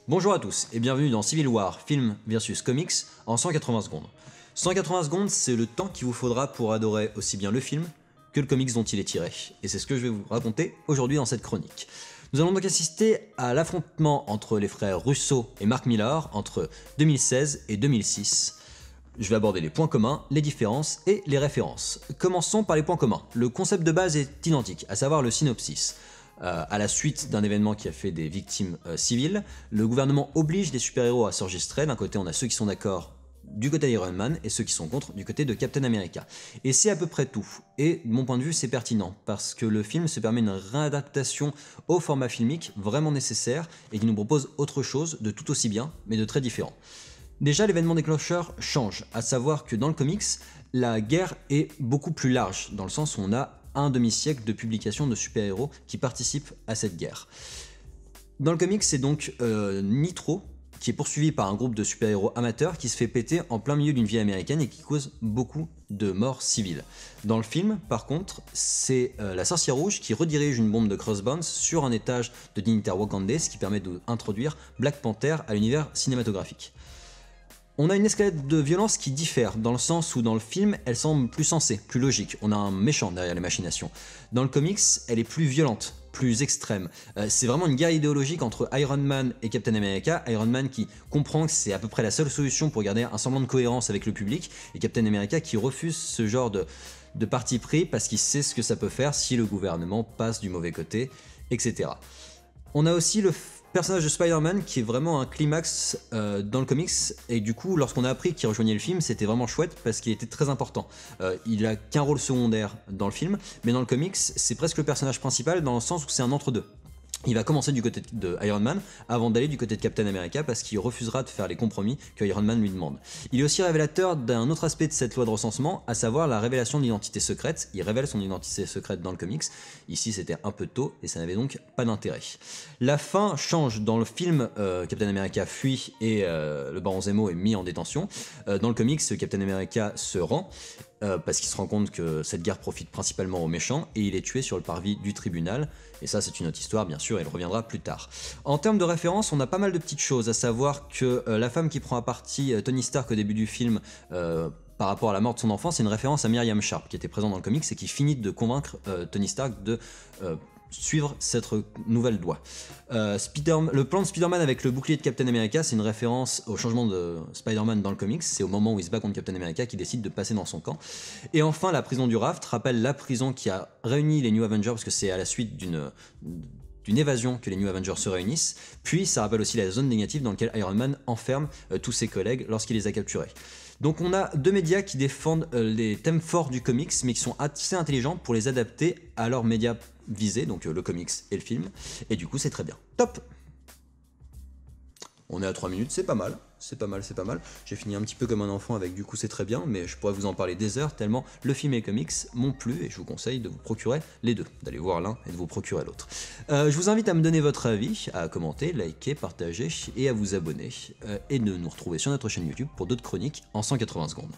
Bonjour à tous et bienvenue dans Civil War, film versus comics en 180 secondes. 180 secondes, c'est le temps qu'il vous faudra pour adorer aussi bien le film que le comics dont il est tiré. Et c'est ce que je vais vous raconter aujourd'hui dans cette chronique. Nous allons donc assister à l'affrontement entre les frères Russo et Mark Millar entre 2016 et 2006. Je vais aborder les points communs, les différences et les références. Commençons par les points communs. Le concept de base est identique, à savoir le synopsis. À la suite d'un événement qui a fait des victimes civiles, le gouvernement oblige les super-héros à s'enregistrer. D'un côté, on a ceux qui sont d'accord du côté d'Iron Man et ceux qui sont contre du côté de Captain America. Et c'est à peu près tout. Et de mon point de vue, c'est pertinent parce que le film se permet une réadaptation au format filmique vraiment nécessaire et qui nous propose autre chose de tout aussi bien, mais de très différent. Déjà, l'événement déclencheur change, à savoir que dans le comics, la guerre est beaucoup plus large, dans le sens où on a un demi-siècle de publications de super-héros qui participent à cette guerre. Dans le comics, c'est donc Nitro, qui est poursuivi par un groupe de super-héros amateurs qui se fait péter en plein milieu d'une ville américaine et qui cause beaucoup de morts civiles. Dans le film, par contre, c'est la Sorcière Rouge qui redirige une bombe de Crossbones sur un étage de dignitaires wakandais, ce qui permet d'introduire Black Panther à l'univers cinématographique. On a une escalade de violence qui diffère, dans le sens où dans le film, elle semble plus sensée, plus logique. On a un méchant derrière les machinations. Dans le comics, elle est plus violente, plus extrême. C'est vraiment une guerre idéologique entre Iron Man et Captain America. Iron Man qui comprend que c'est à peu près la seule solution pour garder un semblant de cohérence avec le public, et Captain America qui refuse ce genre de parti pris parce qu'il sait ce que ça peut faire si le gouvernement passe du mauvais côté, etc. On a aussi le personnage de Spider-Man qui est vraiment un climax dans le comics, et du coup lorsqu'on a appris qu'il rejoignait le film, c'était vraiment chouette parce qu'il était très important. Il a qu'un rôle secondaire dans le film, mais dans le comics c'est presque le personnage principal dans le sens où c'est un entre-deux. Il va commencer du côté de Iron Man avant d'aller du côté de Captain America parce qu'il refusera de faire les compromis que Iron Man lui demande. Il est aussi révélateur d'un autre aspect de cette loi de recensement, à savoir la révélation de l'identité secrète. Il révèle son identité secrète dans le comics. Ici c'était un peu tôt et ça n'avait donc pas d'intérêt. La fin change. Dans le film, Captain America fuit et le Baron Zemo est mis en détention. Dans le comics, Captain America se rend parce qu'il se rend compte que cette guerre profite principalement aux méchants et il est tué sur le parvis du tribunal. Et ça c'est une autre histoire bien sûr, elle reviendra plus tard. En termes de références, on a pas mal de petites choses, à savoir que la femme qui prend à partie Tony Stark au début du film par rapport à la mort de son enfant, c'est une référence à Miriam Sharp qui était présente dans le comics et qui finit de convaincre Tony Stark de suivre cette nouvelle loi. Le plan de Spider-Man avec le bouclier de Captain America, c'est une référence au changement de Spider-Man dans le comics. C'est au moment où il se bat contre Captain America qu'il décide de passer dans son camp. Et enfin, la prison du Raft rappelle la prison qui a réuni les New Avengers, parce que c'est à la suite d'une évasion que les New Avengers se réunissent. Puis ça rappelle aussi la zone négative dans laquelle Iron Man enferme tous ses collègues lorsqu'il les a capturés. Donc on a deux médias qui défendent les thèmes forts du comics, mais qui sont assez intelligents pour les adapter à leurs médias visés, donc le comics et le film, et du coup c'est très bien. Top! On est à 3 minutes, c'est pas mal, c'est pas mal, c'est pas mal. J'ai fini un petit peu comme un enfant avec du coup c'est très bien, mais je pourrais vous en parler des heures tellement le film et le comics m'ont plu et je vous conseille de vous procurer les deux, d'aller voir l'un et de vous procurer l'autre. Je vous invite à me donner votre avis, à commenter, liker, partager et à vous abonner et de nous retrouver sur notre chaîne YouTube pour d'autres chroniques en 180 secondes.